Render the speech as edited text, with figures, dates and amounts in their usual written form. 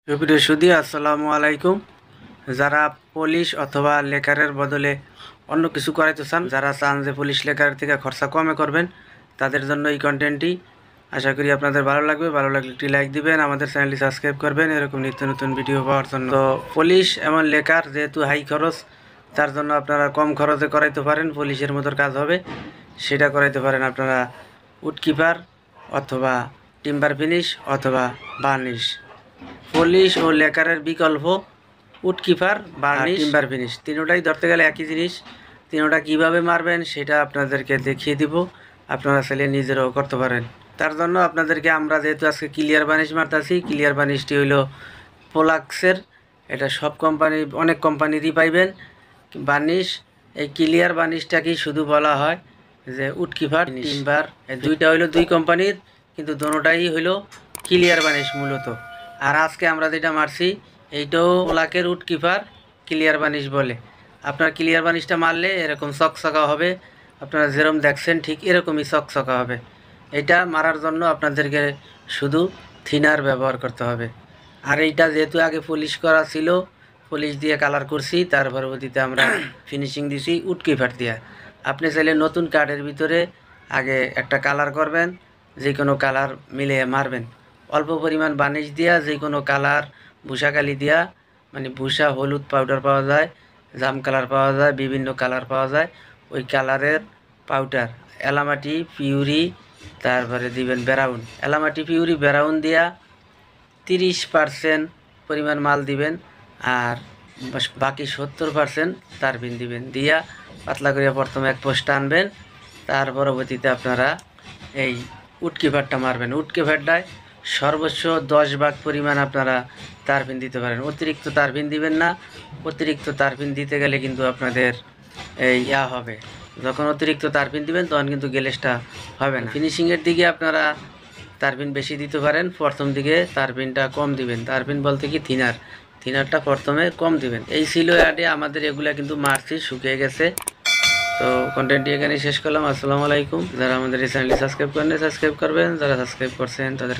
সুপ্রিয় সুধী, আসসালামু আলাইকুম। যারা পুলিশ অথবা লেকারের বদলে অন্য কিছু করাইতে চান, যারা চান যে পুলিশ লেকারের থেকে খরচা কমে করবেন, তাদের জন্য এই কন্টেন্টটি। আশা করি আপনাদের ভালো লাগবে। ভালো লাগলে একটি লাইক দিবেন, আমাদের চ্যানেলটি সাবস্ক্রাইব করবেন এরকম নিত্য নতুন ভিডিও পাওয়ার জন্য। তো পুলিশ এমন লেকার যেহেতু হাই খরচ, তার জন্য আপনারা কম খরচে করাইতে পারেন, পুলিশের মতো কাজ হবে সেটা করাইতে পারেন আপনারা উডকিপার অথবা টিম্বার ফিনিশ অথবা বার্নিশ। পলিশ ও লেকারের বিকল্প উডকিপার, বার্নিশ, টিম্বার ফিনিশ তিনোটাই ধরতে গেলে একই জিনিস। তিনোটা কিভাবে মারবেন সেটা আপনাদেরকে দেখিয়ে দিব, আপনারা চাইলে নিজেরাও করতে পারেন। তার জন্য আপনাদেরকে আমরা যেহেতু আজকে ক্লিয়ার বার্নিশ মারতেছি, ক্লিয়ার বার্নিশটি হইল পোলাক্সের। এটা সব কোম্পানি, অনেক কোম্পানিরই পাইবেন বার্নিশ। এই ক্লিয়ার বার্নিশটাকেই শুধু বলা হয় যে উডকিপার, টিম্বার। এই দুইটা হইলো দুই কোম্পানির, কিন্তু দোনোটাই হইলো ক্লিয়ার বার্নিশ মূলত। আর আজকে আমরা যেটা মারছি এইটাও পোলাকের উডকিপার, ক্লিয়ার বার্নিশ বলে। আপনার ক্লিয়ার বার্নিশটা মারলে এরকম চকচকা হবে, আপনারা যেরকম দেখছেন ঠিক এরকমই চকচকা হবে। এটা মারার জন্য আপনাদেরকে শুধু থিনার ব্যবহার করতে হবে। আর এইটা যেহেতু আগে পলিশ করা ছিল, পলিশ দিয়ে কালার করছি, তার পরবর্তীতে আমরা ফিনিশিং দিছি উডকিপার দিয়ে। আপনি চাইলে নতুন কার্ডের ভিতরে আগে একটা কালার করবেন, যে কোনো কালার মিলিয়ে মারবেন। অল্প পরিমাণ বার্নিশ দিয়া যে কোনো কালার, ভুষা কালি দিয়া, মানে ভুষা হলুদ পাউডার পাওয়া যায়, জাম কালার পাওয়া যায়, বিভিন্ন কালার পাওয়া যায়, ওই কালারের পাউডার এলামাটি পিউরি, তারপরে দিবেন ব্রাউন। এলামাটি পিউরি ব্রাউন দিয়া 30% পরিমাণ মাল দিবেন, আর বাকি 70% তারবিন দিবেন। দিয়া পাতলা করে প্রথমে এক পোস্ট আনবেন, তার পরবর্তীতে আপনারা এই উডকিপারটা মারবেন। উডকিপারটায় সর্বোচ্চ 10 ভাগ পরিমাণ আপনারা তারপিন দিতে পারেন, অতিরিক্ত তারপিন দিবেন না। অতিরিক্ত তারপিন দিতে গেলে কিন্তু আপনাদের এই হবে, যখন অতিরিক্ত তারপিন দিবেন তখন কিন্তু গ্লেজটা হবে না। ফিনিশিংয়ের দিকে আপনারা তারপিন বেশি দিতে পারেন, প্রথম দিকে তারপিনটা কম দিবেন। তারপিন বলতে কি থিনারটা প্রথমে কম দিবেন। এই ছিল অ্যাডে আমাদের, এগুলা কিন্তু মারছি, শুকিয়ে গেছে। তো কন্টেন্টটি এখানে শেষ করলাম। আসসালামু আলাইকুম। যারা আমাদের এই চ্যানেলটি সাবস্ক্রাইব করেন, সাবস্ক্রাইব করবেন, যারা সাবস্ক্রাইব করছেন তাদের